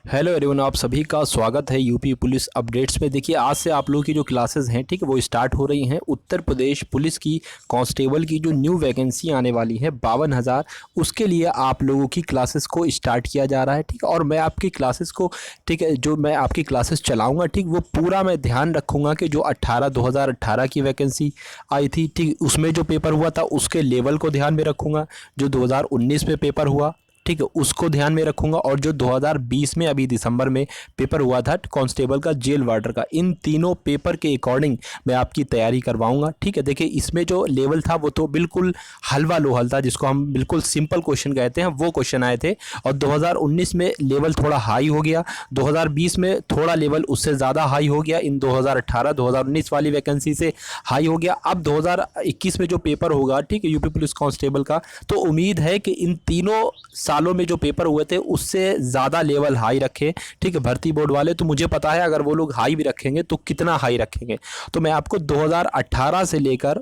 Hello everyone, आप सभी का स्वागत है यूपी पुलिस अपडेट्स में। देखिए, आज से आप लोगों की जो क्लासेस हैं, ठीक है, वो स्टार्ट हो रही हैं। उत्तर प्रदेश पुलिस की कांस्टेबल की जो न्यू वैकेंसी आने वाली है 52,000, उसके लिए आप लोगों की क्लासेस को स्टार्ट किया जा रहा है, ठीक है। और मैं आपकी क्लासेस को, ठीक है, जो मैं आपकी क्लासेस चलाऊँगा, ठीक, वो पूरा मैं ध्यान रखूँगा कि जो 2018 की वैकेंसी आई थी, ठीक, उसमें जो पेपर हुआ था उसके लेवल को ध्यान में रखूँगा। जो 2019 में पेपर हुआ, ठीक है, उसको ध्यान में रखूंगा। और जो 2020 में अभी दिसंबर में पेपर हुआ था कांस्टेबल का, जेल वार्डर का, इन तीनों पेपर के अकॉर्डिंग मैं आपकी तैयारी करवाऊंगा, ठीक है। देखिए, इसमें जो लेवल था वो तो बिल्कुल हलवा लोहल था, जिसको हम बिल्कुल सिंपल क्वेश्चन कहते हैं, वो क्वेश्चन आए थे। और 2019 में लेवल थोड़ा हाई हो गया, 2020 में थोड़ा लेवल उससे ज़्यादा हाई हो गया, इन 2018-2019 वाली वैकेंसी से हाई हो गया। अब 2021 में जो पेपर होगा, ठीक है, यूपी पुलिस कांस्टेबल का, तो उम्मीद है कि इन तीनों सालों में जो पेपर हुए थे उससे ज़्यादा लेवल हाई रखे, ठीक है, भर्ती बोर्ड वाले। तो मुझे पता है अगर वो लोग हाई भी रखेंगे तो कितना हाई रखेंगे। तो मैं आपको 2018 से लेकर,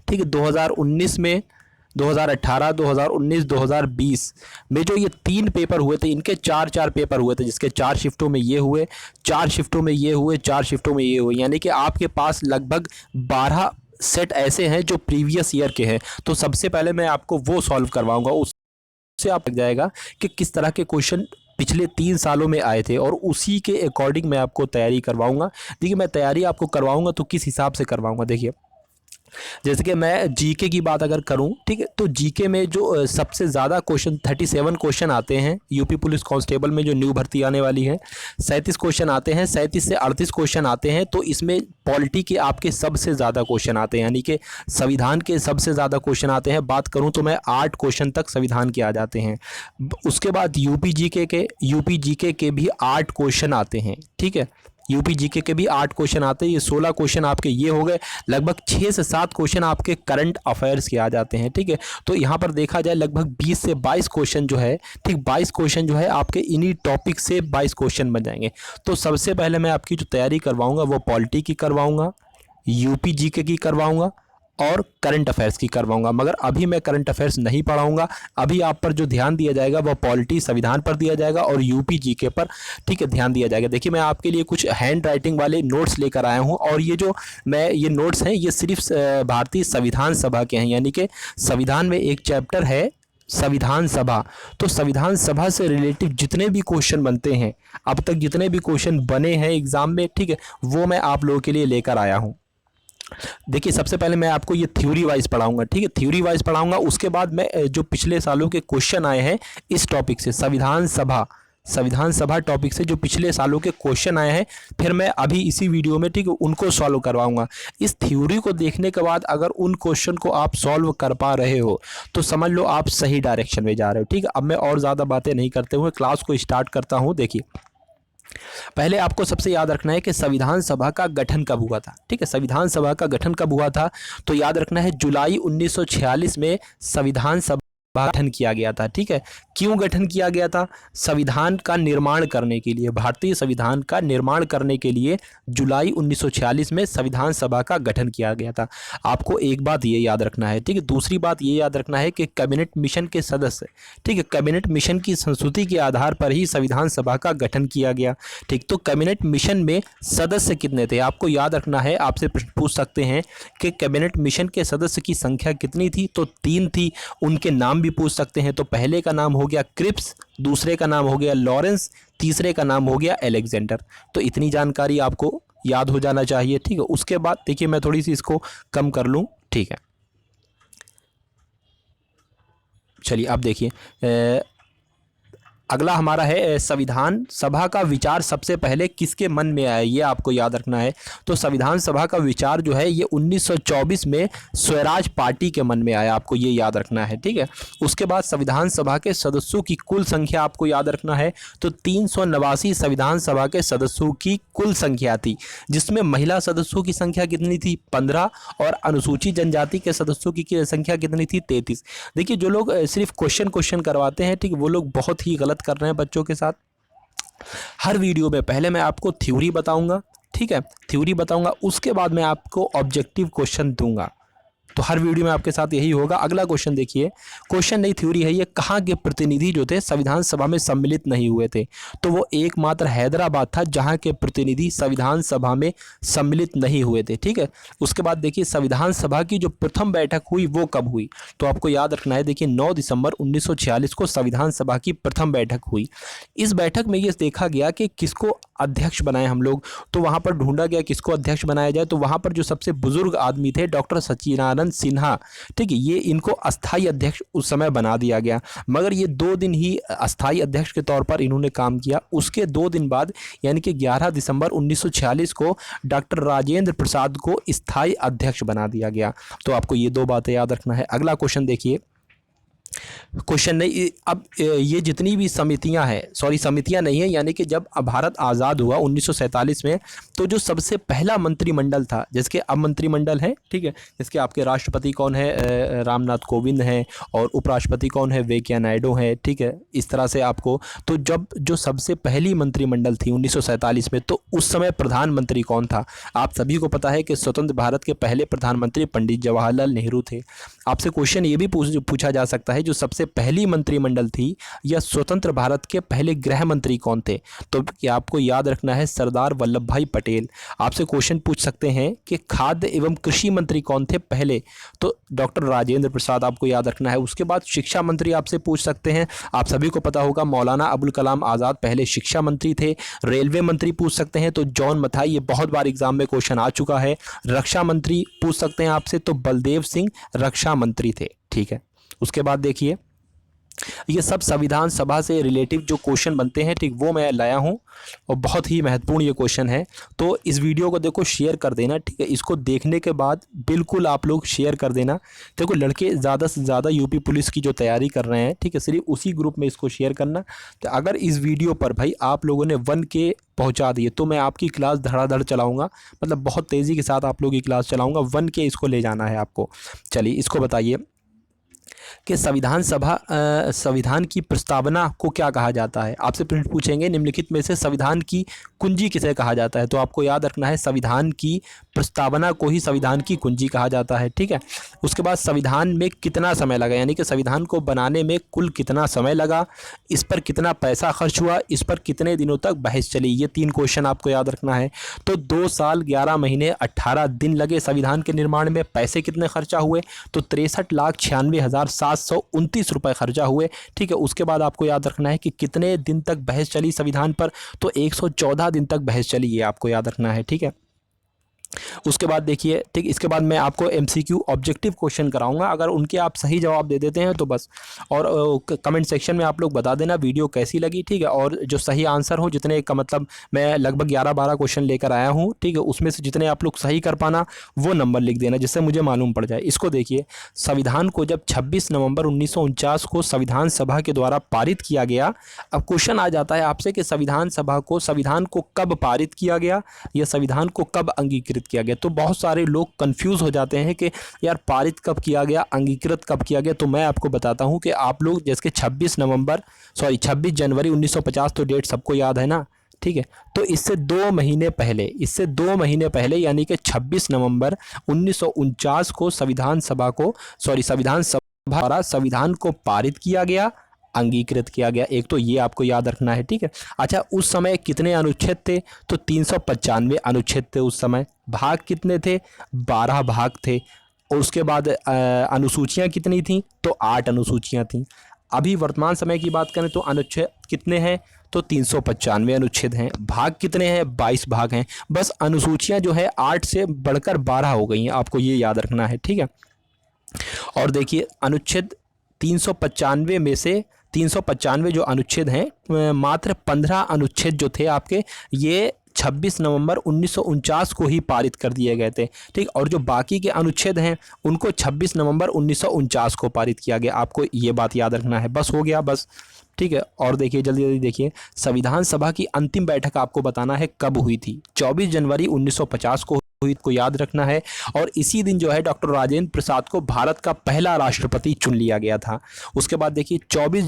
ठीक है, 2019 में, 2018, 2019, 2020 में जो ये तीन पेपर हुए थे, इनके चार चार पेपर हुए थे, जिसके 4 शिफ्टों में ये हुए, 4 शिफ्टों में ये हुए, 4 शिफ्टों में ये हुए, यानी कि आपके पास लगभग 12 सेट ऐसे हैं जो प्रीवियस ईयर के हैं। तो सबसे पहले मैं आपको वो सॉल्व करवाऊंगा, उससे आप लग जाएगा कि किस तरह के क्वेश्चन पिछले 3 सालों में आए थे, और उसी के अकॉर्डिंग मैं आपको तैयारी करवाऊंगा। देखिए, मैं तैयारी आपको करवाऊंगा तो किस हिसाब से करवाऊंगा। देखिए, जैसे कि मैं जीके की बात अगर करूं, ठीक है, तो जीके में जो सबसे ज़्यादा क्वेश्चन 37 क्वेश्चन आते हैं यूपी पुलिस कांस्टेबल में, जो न्यू भर्ती आने वाली है। 37 क्वेश्चन आते हैं, 37 से 38 क्वेश्चन आते हैं। तो इसमें पॉलिटी के आपके सबसे ज़्यादा क्वेश्चन आते हैं, यानी कि संविधान के सबसे ज़्यादा क्वेश्चन आते हैं। बात करूँ तो मैं 8 क्वेश्चन तक संविधान के आ जाते हैं। उसके बाद यूपी जीके के भी 8 क्वेश्चन आते हैं, ठीक है। यूपी जीके के भी 8 क्वेश्चन आते हैं। ये 16 क्वेश्चन आपके ये हो गए। लगभग 6 से 7 क्वेश्चन आपके करंट अफेयर्स के आ जाते हैं, ठीक है। तो यहाँ पर देखा जाए लगभग 20 से 22 क्वेश्चन जो है, ठीक, 22 क्वेश्चन जो है आपके इन्हीं टॉपिक से 22 क्वेश्चन बन जाएंगे। तो सबसे पहले मैं आपकी जो तैयारी करवाऊँगा वो पॉलिटी की करवाऊँगा, यूपी जीके की करवाऊँगा और करंट अफेयर्स की करवाऊंगा। मगर अभी मैं करंट अफेयर्स नहीं पढ़ाऊंगा। अभी आप पर जो ध्यान दिया जाएगा वह पॉलिटी संविधान पर दिया जाएगा और यूपी जीके पर, ठीक है, ध्यान दिया जाएगा। देखिए, मैं आपके लिए कुछ हैंड राइटिंग वाले नोट्स लेकर आया हूं, और ये नोट्स हैं, ये सिर्फ भारतीय संविधान सभा के हैं। यानी कि संविधान में एक चैप्टर है संविधान सभा। तो संविधान सभा से रिलेटिव जितने भी क्वेश्चन बनते हैं, अब तक जितने भी क्वेश्चन बने हैं एग्जाम में, ठीक है, वो मैं आप लोगों के लिए लेकर आया हूँ। देखिए, सबसे पहले मैं आपको ये थ्योरी वाइज पढ़ाऊंगा, ठीक है, थ्योरी वाइज पढ़ाऊंगा। उसके बाद मैं जो पिछले सालों के क्वेश्चन आए हैं इस टॉपिक से, संविधान सभा टॉपिक से जो पिछले सालों के क्वेश्चन आए हैं, फिर मैं अभी इसी वीडियो में, ठीक है, उनको सॉल्व करवाऊंगा। इस थ्योरी को देखने के बाद अगर उन क्वेश्चन को आप सॉल्व कर पा रहे हो तो समझ लो आप सही डायरेक्शन में जा रहे हो, ठीक है। अब मैं और ज़्यादा बातें नहीं करते हुए क्लास को स्टार्ट करता हूँ। देखिए, पहले आपको सबसे याद रखना है कि संविधान सभा का गठन कब हुआ था, ठीक है। संविधान सभा का गठन कब हुआ था, तो याद रखना है जुलाई 1946 में संविधान सभा गठन किया गया था, ठीक है। क्यों गठन किया गया था? संविधान का निर्माण करने के लिए, भारतीय संविधान का निर्माण करने के लिए जुलाई 1946 में संविधान सभा का गठन किया गया था। आपको एक बात ये याद रखना है, ठीक है। दूसरी बात ये याद रखना है कि कैबिनेट मिशन के सदस्य, ठीक है, कैबिनेट मिशन की संस्तुति के आधार पर ही संविधान सभा का गठन किया गया, ठीक। तो कैबिनेट मिशन में सदस्य कितने थे आपको याद रखना है। आपसे प्रश्न पूछ सकते हैं कि कैबिनेट मिशन के सदस्य की संख्या कितनी थी, तो 3 थी। उनके नाम भी पूछ सकते हैं। तो पहले का नाम हो गया क्रिप्स, दूसरे का नाम हो गया लॉरेंस, तीसरे का नाम हो गया अलेक्जेंडर। तो इतनी जानकारी आपको याद हो जाना चाहिए, ठीक है। उसके बाद देखिए, मैं थोड़ी सी इसको कम कर लूँ, ठीक है। चलिए, अब देखिए, अगला हमारा है संविधान सभा का विचार सबसे पहले किसके मन में आया, ये आपको याद रखना है। तो संविधान सभा का विचार जो है ये 1924 में स्वराज पार्टी के मन में आया, आपको ये याद रखना है, ठीक है। उसके बाद संविधान सभा के सदस्यों की कुल संख्या आपको याद रखना है। तो 389 संविधान सभा के सदस्यों की कुल संख्या थी, जिसमें महिला सदस्यों की संख्या कितनी थी? 15, और अनुसूचित जनजाति के सदस्यों की संख्या कितनी थी? 33। देखिए, जो लोग सिर्फ क्वेश्चन करवाते हैं, ठीक, वो लोग बहुत ही गलत कर रहे हैं बच्चों के साथ। हर वीडियो में पहले मैं आपको थ्योरी बताऊंगा, ठीक है, थ्योरी बताऊंगा, उसके बाद मैं आपको ऑब्जेक्टिव क्वेश्चन दूंगा। तो हर वीडियो में आपके साथ यही होगा। अगला क्वेश्चन देखिए, क्वेश्चन नहीं थ्योरी है ये, कहाँ के प्रतिनिधि जो थे संविधान सभा में सम्मिलित नहीं हुए थे? तो वो एकमात्र हैदराबाद था जहाँ के प्रतिनिधि संविधान सभा में सम्मिलित नहीं हुए थे। ठीक है, उसके बाद देखिए संविधान सभा की जो प्रथम बैठक हुई वो कब हुई? तो आपको याद रखना है, देखिए 9 दिसंबर 1946 को संविधान सभा की प्रथम बैठक हुई। इस बैठक में ये देखा गया कि किसको अध्यक्ष बनाए हम लोग, तो वहाँ पर ढूंढा गया किसको अध्यक्ष बनाया जाए। तो वहाँ पर जो सबसे बुजुर्ग आदमी थे डॉक्टर सच्चिदानंद सिन्हा, ठीक है, ये इनको अस्थाई अध्यक्ष उस समय बना दिया गया। मगर ये 2 दिन ही अस्थाई अध्यक्ष के तौर पर इन्होंने काम किया। उसके 2 दिन बाद यानी कि 11 दिसंबर 1946 को डॉक्टर राजेंद्र प्रसाद को स्थायी अध्यक्ष बना दिया गया। तो आपको ये 2 बातें याद रखना है। अगला क्वेश्चन देखिए, क्वेश्चन नहीं, अब ये जितनी भी समितियां हैं, सॉरी समितियां नहीं है, यानी कि जब भारत आज़ाद हुआ 1947 में, तो जो सबसे पहला मंत्रिमंडल था, जिसके अब मंत्रिमंडल है, ठीक है, जिसके आपके राष्ट्रपति कौन है, रामनाथ कोविंद हैं, और उपराष्ट्रपति कौन है, वेंकैया नायडू है, ठीक है, इस तरह से आपको। तो जब जो सबसे पहली मंत्रिमंडल थी 1947 में, तो उस समय प्रधानमंत्री कौन था? आप सभी को पता है कि स्वतंत्र भारत के पहले प्रधानमंत्री पंडित जवाहरलाल नेहरू थे। आपसे क्वेश्चन ये भी पूछा जा सकता है, जो सबसे पहली मंत्रिमंडल थी या स्वतंत्र भारत के पहले गृह मंत्री कौन थे? तो क्या आपको याद रखना है, सरदार वल्लभ भाई पटेल। आपसे क्वेश्चन पूछ सकते हैं कि खाद्य एवं कृषि मंत्री कौन थे पहले? तो डॉक्टर राजेंद्र प्रसाद आपको याद रखना है। उसके बाद शिक्षा मंत्री आपसे पूछ सकते हैं, आप सभी को पता होगा मौलाना अबुल कलाम आज़ाद पहले शिक्षा मंत्री थे। रेलवे मंत्री पूछ सकते हैं तो जॉन मथाई, ये बहुत बार एग्जाम में क्वेश्चन आ चुका है। रक्षा मंत्री पूछ सकते हैं आपसे तो बलदेव सिंह रक्षा मंत्री थे। ठीक है, उसके बाद देखिए ये सब संविधान सभा से रिलेटिव जो क्वेश्चन बनते हैं, ठीक, वो मैं लाया हूँ और बहुत ही महत्वपूर्ण ये क्वेश्चन है। तो इस वीडियो को देखो शेयर कर देना, ठीक है, इसको देखने के बाद बिल्कुल आप लोग शेयर कर देना। देखो लड़के ज़्यादा से ज़्यादा यूपी पुलिस की जो तैयारी कर रहे हैं, ठीक है, सिर्फ उसी ग्रुप में इसको शेयर करना। तो अगर इस वीडियो पर भाई आप लोगों ने 1K पहुंचा दिए तो मैं आपकी क्लास धड़ाधड़ चलाऊंगा, मतलब बहुत तेज़ी के साथ आप लोगों की क्लास चलाऊंगा। 1K इसको ले जाना है आपको। चलिए इसको बताइए कि संविधान की प्रस्तावना को क्या कहा जाता है? आपसे प्रश्न पूछेंगे निम्नलिखित में से संविधान की कुंजी किसे कहा जाता है? तो आपको याद रखना है संविधान की प्रस्तावना को ही संविधान की कुंजी कहा जाता है। ठीक है, उसके बाद संविधान में कितना समय लगा, यानी कि संविधान को बनाने में कुल कितना समय लगा, इस पर कितना पैसा खर्च हुआ, इस पर कितने दिनों तक बहस चली, ये 3 क्वेश्चन आपको याद रखना है। तो 2 साल 11 महीने 18 दिन लगे संविधान के निर्माण में। पैसे कितने खर्चा हुए? तो 63,96,729 रुपये खर्चा हुए। ठीक है, उसके बाद आपको याद रखना है कि कितने दिन तक बहस चली संविधान पर, तो 114 दिन तक बहस चली, ये आपको याद रखना है। ठीक है, उसके बाद देखिए, ठीक, इसके बाद मैं आपको MCQ ऑब्जेक्टिव क्वेश्चन कराऊंगा, अगर उनके आप सही जवाब दे देते हैं तो बस। और कमेंट सेक्शन में आप लोग बता देना वीडियो कैसी लगी, ठीक है, और जो सही आंसर हो, जितने का मतलब मैं लगभग 11-12 क्वेश्चन लेकर आया हूँ, ठीक है, उसमें से जितने आप लोग सही कर पाना वो नंबर लिख देना, जिससे मुझे मालूम पड़ जाए। इसको देखिए, संविधान को जब 26 नवंबर 1949 को संविधान सभा के द्वारा पारित किया गया। अब क्वेश्चन आ जाता है आपसे कि संविधान को कब पारित किया गया या संविधान को कब अंगीकृत किया गया। तो बहुत सारे लोग कंफ्यूज हो जाते हैं कि यार पारित कब किया गया, अंगीकृत कब किया गया। तो मैं आपको बताता हूं कि आप लोग जैसे 26 जनवरी 1950, तो डेट सबको याद है ना, ठीक है। तो इससे 2 महीने पहले यानी कि 26 नवंबर 1949 को संविधान सभा द्वारा संविधान को पारित किया गया, अंगीकृत किया गया। एक तो ये आपको याद रखना है, ठीक है। अच्छा, उस समय कितने अनुच्छेद थे? तो 395 अनुच्छेद थे उस समय। भाग कितने थे? 12 भाग थे। और उसके बाद अनुसूचियां कितनी थीं? तो 8 अनुसूचियां थीं। अभी वर्तमान समय की बात करें तो अनुच्छेद कितने हैं? तो 395 अनुच्छेद हैं। भाग कितने हैं? 22 भाग हैं। बस अनुसूचियां जो है 8 से बढ़कर 12 हो गई हैं, आपको ये याद रखना है, ठीक है। और देखिए अनुच्छेद 395 में से 395 जो अनुच्छेद हैं, मात्र 15 अनुच्छेद जो थे आपके, ये 26 नवंबर 1949 को ही पारित कर दिए गए थे, ठीक। और जो बाकी के अनुच्छेद हैं उनको 26 नवंबर 1949 को पारित किया गया। आपको ये बात याद रखना है, बस हो गया, बस, ठीक है। और देखिए जल्दी जल्दी देखिए, संविधान सभा की अंतिम बैठक आपको बताना है कब हुई थी। 24 जनवरी 1950 को हुई, को याद रखना है। और इसी दिन जो है डॉक्टर राजेंद्र प्रसाद को भारत का पहला राष्ट्रपति चुन लिया गया था। उसके बाद देखिए 24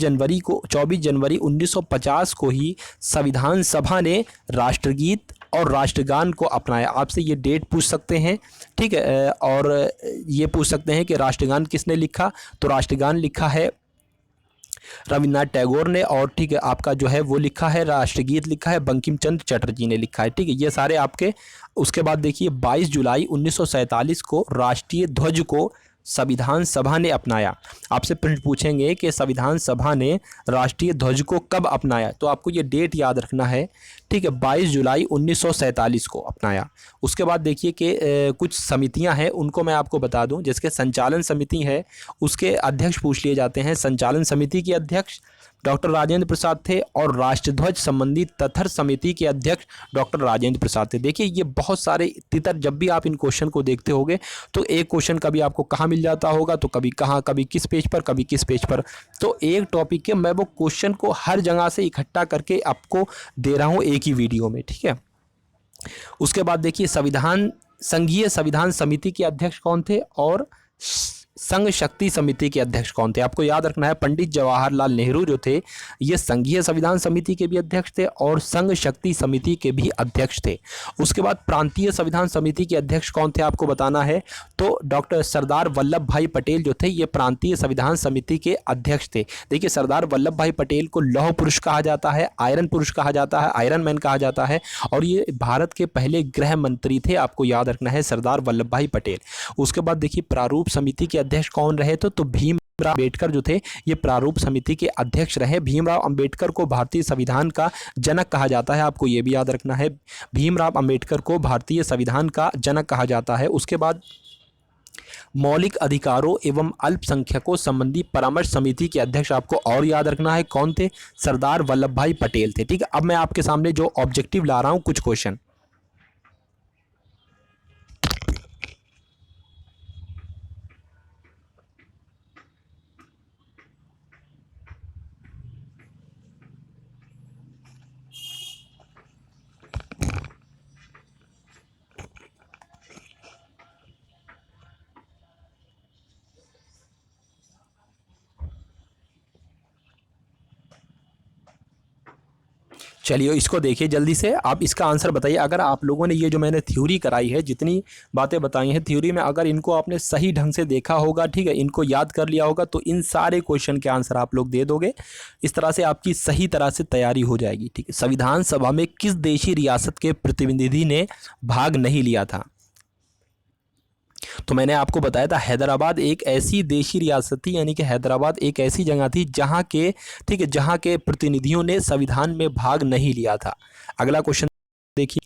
जनवरी 1950 को ही संविधान सभा ने राष्ट्रगीत और राष्ट्रगान को अपनाया। आपसे ये डेट पूछ सकते हैं, ठीक है, और ये पूछ सकते हैं कि राष्ट्रगान किसने लिखा, तो राष्ट्रगान लिखा है रविन्द्रनाथ टैगोर ने, और ठीक है आपका जो है वो लिखा है, राष्ट्रगीत लिखा है बंकिम चंद्र चटर्जी ने लिखा है, ठीक है, ये सारे आपके। उसके बाद देखिए 22 जुलाई 1947 को राष्ट्रीय ध्वज को संविधान सभा ने अपनाया। आपसे प्रश्न पूछेंगे कि संविधान सभा ने राष्ट्रीय ध्वज को कब अपनाया, तो आपको ये डेट याद रखना है, ठीक है, 22 जुलाई 1947 को अपनाया। उसके बाद देखिए कि कुछ समितियां हैं उनको मैं आपको बता दूं, जिसके संचालन समिति है उसके अध्यक्ष पूछ लिए जाते हैं। संचालन समिति के अध्यक्ष डॉक्टर राजेंद्र प्रसाद थे और राष्ट्रध्वज संबंधी तथर समिति के अध्यक्ष डॉक्टर राजेंद्र प्रसाद थे। देखिए ये बहुत सारे तितर, जब भी आप इन क्वेश्चन को देखते होगे तो एक क्वेश्चन कभी आपको कहाँ मिल जाता होगा, तो कभी कहाँ, कभी किस पेज पर, कभी किस पेज पर। तो एक टॉपिक के मैं वो क्वेश्चन को हर जगह से इकट्ठा करके आपको दे रहा हूँ एक ही वीडियो में, ठीक है। उसके बाद देखिए संघीय संविधान समिति के अध्यक्ष कौन थे और संघ शक्ति समिति के अध्यक्ष कौन थे। आपको याद रखना है पंडित जवाहरलाल नेहरू जो थे ये संघीय संविधान समिति के भी अध्यक्ष थे और संघ शक्ति समिति के भी अध्यक्ष थे। उसके बाद प्रांतीय संविधान समिति के अध्यक्ष कौन थे आपको बताना है, तो डॉक्टर सरदार वल्लभ भाई पटेल जो थे ये प्रांतीय संविधान समिति के अध्यक्ष थे। देखिए सरदार वल्लभ भाई पटेल को लौह पुरुष कहा जाता है, आयरन पुरुष कहा जाता है, आयरन मैन कहा जाता है, और ये भारत के पहले गृह मंत्री थे। आपको याद रखना है सरदार वल्लभ भाई पटेल। उसके बाद देखिए प्रारूप समिति के अध्यक्ष कौन रहे थे, तो भीमराव अंबेडकर जो थे ये प्रारूप समिति के अध्यक्ष रहे। भीमराव अंबेडकर को भारतीय संविधान का जनक कहा जाता है, आपको ये भी याद रखना है, भीमराव अंबेडकर को भारतीय संविधान का जनक कहा जाता है। उसके बाद मौलिक अधिकारों एवं अल्पसंख्यकों संबंधी परामर्श समिति के अध्यक्ष आपको और याद रखना है कौन थे, सरदार वल्लभ भाई पटेल थे, ठीक है। अब मैं आपके सामने जो ऑब्जेक्टिव ला रहा हूं कुछ क्वेश्चन। चलिए इसको देखिए जल्दी से, आप इसका आंसर बताइए। अगर आप लोगों ने ये जो मैंने थ्योरी कराई है, जितनी बातें बताई हैं थ्योरी में, अगर इनको आपने सही ढंग से देखा होगा, ठीक है, इनको याद कर लिया होगा, तो इन सारे क्वेश्चन के आंसर आप लोग दे दोगे। इस तरह से आपकी सही तरह से तैयारी हो जाएगी, ठीक है। संविधान सभा में किस देशी रियासत के प्रतिनिधि ने भाग नहीं लिया था, तो मैंने आपको बताया था हैदराबाद एक ऐसी देशी रियासत थी, यानी कि हैदराबाद एक ऐसी जगह थी जहां के, ठीक है, जहां के प्रतिनिधियों ने संविधान में भाग नहीं लिया था। अगला क्वेश्चन देखिए,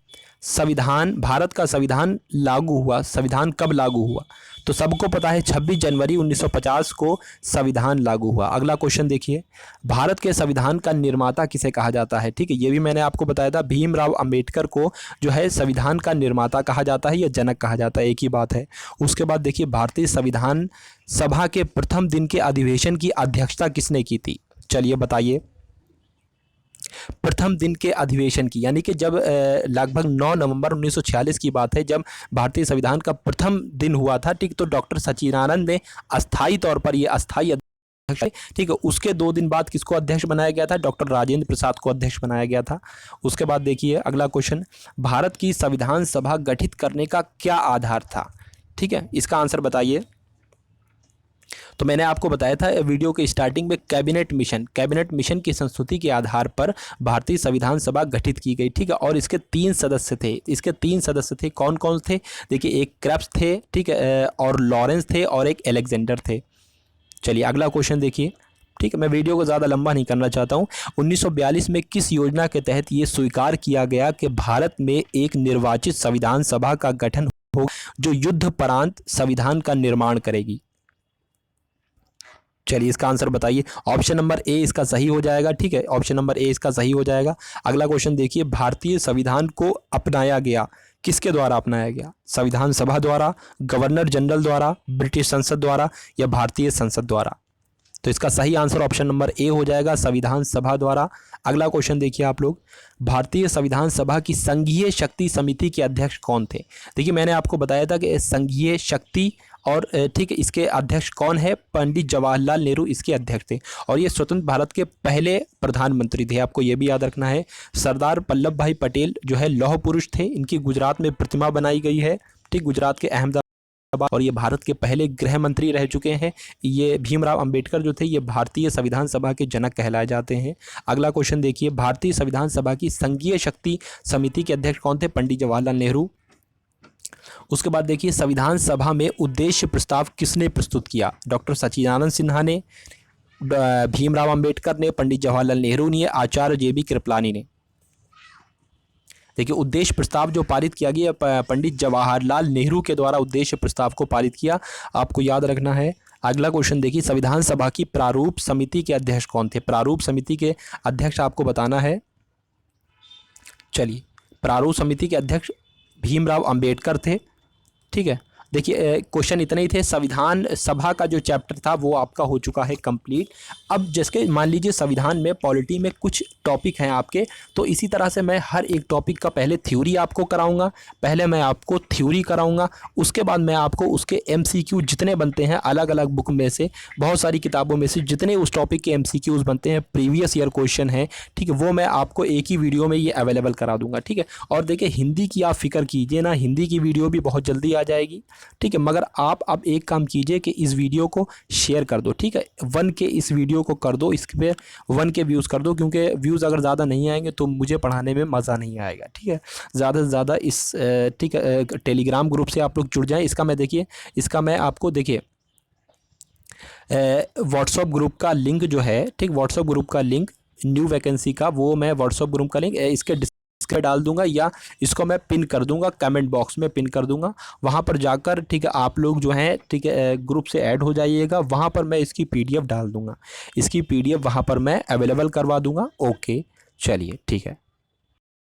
भारत का संविधान लागू हुआ, संविधान कब लागू हुआ, तो सबको पता है 26 जनवरी 1950 को संविधान लागू हुआ। अगला क्वेश्चन देखिए, भारत के संविधान का निर्माता किसे कहा जाता है, ठीक है, ये भी मैंने आपको बताया था, भीमराव अंबेडकर को जो है संविधान का निर्माता कहा जाता है या जनक कहा जाता है, एक ही बात है। उसके बाद देखिए भारतीय संविधान सभा के प्रथम दिन के अधिवेशन की अध्यक्षता किसने की थी, चलिए बताइए। प्रथम दिन के अधिवेशन की, यानी कि जब लगभग 9 नवंबर 1946 की बात है, जब भारतीय संविधान का प्रथम दिन हुआ था, ठीक, तो डॉक्टर सच्चिदानंद ने अस्थायी तौर पर, ये अस्थायी अध्यक्ष, ठीक है, उसके 2 दिन बाद किसको अध्यक्ष बनाया गया था, डॉक्टर राजेंद्र प्रसाद को अध्यक्ष बनाया गया था। उसके बाद देखिए अगला क्वेश्चन, भारत की संविधान सभा गठित करने का क्या आधार था, ठीक है, इसका आंसर बताइए। तो मैंने आपको बताया था वीडियो के स्टार्टिंग में, कैबिनेट मिशन की संस्तुति के आधार पर भारतीय संविधान सभा गठित की गई, ठीक है, और इसके 3 सदस्य थे। कौन कौन थे, देखिए एक क्रेप्स थे, ठीक है, और लॉरेंस थे, और एक अलेक्जेंडर थे। चलिए अगला क्वेश्चन देखिए, ठीक है, मैं वीडियो को ज़्यादा लंबा नहीं करना चाहता हूँ। 1942 में किस योजना के तहत ये स्वीकार किया गया कि भारत में एक निर्वाचित संविधान सभा का गठन हो जो युद्धोपरांत संविधान का निर्माण करेगी, चलिए इसका आंसर बताइए। ऑप्शन नंबर ए इसका सही हो जाएगा, ठीक है, ऑप्शन नंबर ए इसका सही हो जाएगा। अगला क्वेश्चन देखिए, भारतीय संविधान को अपनाया गया, किसके द्वारा अपनाया गया, संविधान सभा द्वारा, गवर्नर जनरल द्वारा, ब्रिटिश संसद द्वारा, या भारतीय संसद द्वारा, तो इसका सही आंसर ऑप्शन नंबर ए हो जाएगा, संविधान सभा द्वारा। अगला क्वेश्चन देखिए आप लोग, भारतीय संविधान सभा की संघीय शक्ति समिति के अध्यक्ष कौन थे। देखिए मैंने आपको बताया था कि संघीय शक्ति और ठीक है, इसके अध्यक्ष कौन है? पंडित जवाहरलाल नेहरू इसके अध्यक्ष थे और ये स्वतंत्र भारत के पहले प्रधानमंत्री थे, आपको ये भी याद रखना है। सरदार वल्लभ भाई पटेल जो है लौह पुरुष थे, इनकी गुजरात में प्रतिमा बनाई गई है, ठीक, गुजरात के अहमदाबाद, और ये भारत के पहले गृह मंत्री रह चुके हैं। ये भीमराव अंबेडकर जो थे ये भारतीय संविधान सभा के जनक कहलाए जाते हैं। अगला क्वेश्चन देखिए, भारतीय संविधान सभा की संघीय शक्ति समिति के अध्यक्ष कौन थे? पंडित जवाहरलाल नेहरू। उसके बाद देखिए, संविधान सभा में उद्देश्य प्रस्ताव किसने प्रस्तुत किया? डॉक्टर सच्चिदानंद सिन्हा ने, भीमराव अंबेडकर ने, पंडित जवाहरलाल नेहरू ने, आचार्य JB कृपलानी ने। देखिए, उद्देश्य प्रस्ताव जो पारित किया गया पंडित जवाहरलाल नेहरू के द्वारा उद्देश्य प्रस्ताव को पारित किया, आपको याद रखना है। अगला क्वेश्चन देखिए, संविधान सभा की प्रारूप समिति के अध्यक्ष कौन थे? प्रारूप समिति के अध्यक्ष आपको बताना है। चलिए, प्रारूप समिति के अध्यक्ष भीमराव अंबेडकर थे, ठीक है। देखिए, क्वेश्चन इतने ही थे। संविधान सभा का जो चैप्टर था वो आपका हो चुका है कंप्लीट। अब जैसे मान लीजिए संविधान में पॉलिटी में कुछ टॉपिक हैं आपके, तो इसी तरह से मैं हर एक टॉपिक का पहले थ्योरी आपको कराऊंगा, पहले मैं आपको थ्योरी कराऊंगा, उसके बाद मैं आपको उसके MCQ जितने बनते हैं अलग अलग बुक में से, बहुत सारी किताबों में से जितने उस टॉपिक के MCQs बनते हैं, प्रीवियस ईयर क्वेश्चन है, ठीक है, वो मैं आपको एक ही वीडियो में ये अवेलेबल करा दूंगा, ठीक है। और देखिए, हिंदी की आप फिक्र कीजिए ना, हिंदी की वीडियो भी बहुत जल्दी आ जाएगी, ठीक है। मगर आप अब एक काम कीजिए कि इस वीडियो को शेयर कर दो, ठीक है। 1 के इस वीडियो को कर दो, इस पे 1 के व्यूज़ कर दो, क्योंकि व्यूज़ अगर ज़्यादा नहीं आएंगे तो मुझे पढ़ाने में मज़ा नहीं आएगा, ठीक है। ज़्यादा से ज़्यादा इस ठीक है टेलीग्राम ग्रुप से आप लोग जुड़ जाएं। इसका मैं देखिए, इसका मैं आपको देखिए व्हाट्सअप ग्रुप का लिंक जो है, ठीक, व्हाट्सअप ग्रुप का लिंक न्यू वैकेंसी का, वो मैं व्हाट्सअप ग्रुप का लिंक इसके डाल दूंगा, या इसको मैं पिन कर दूंगा, कमेंट बॉक्स में पिन कर दूंगा। वहां पर जाकर, ठीक है, आप लोग जो हैं, ठीक है, ग्रुप से ऐड हो जाइएगा। वहां पर मैं इसकी PDF डाल दूंगा, इसकी PDF वहां पर मैं अवेलेबल करवा दूंगा। ओके, चलिए, ठीक है।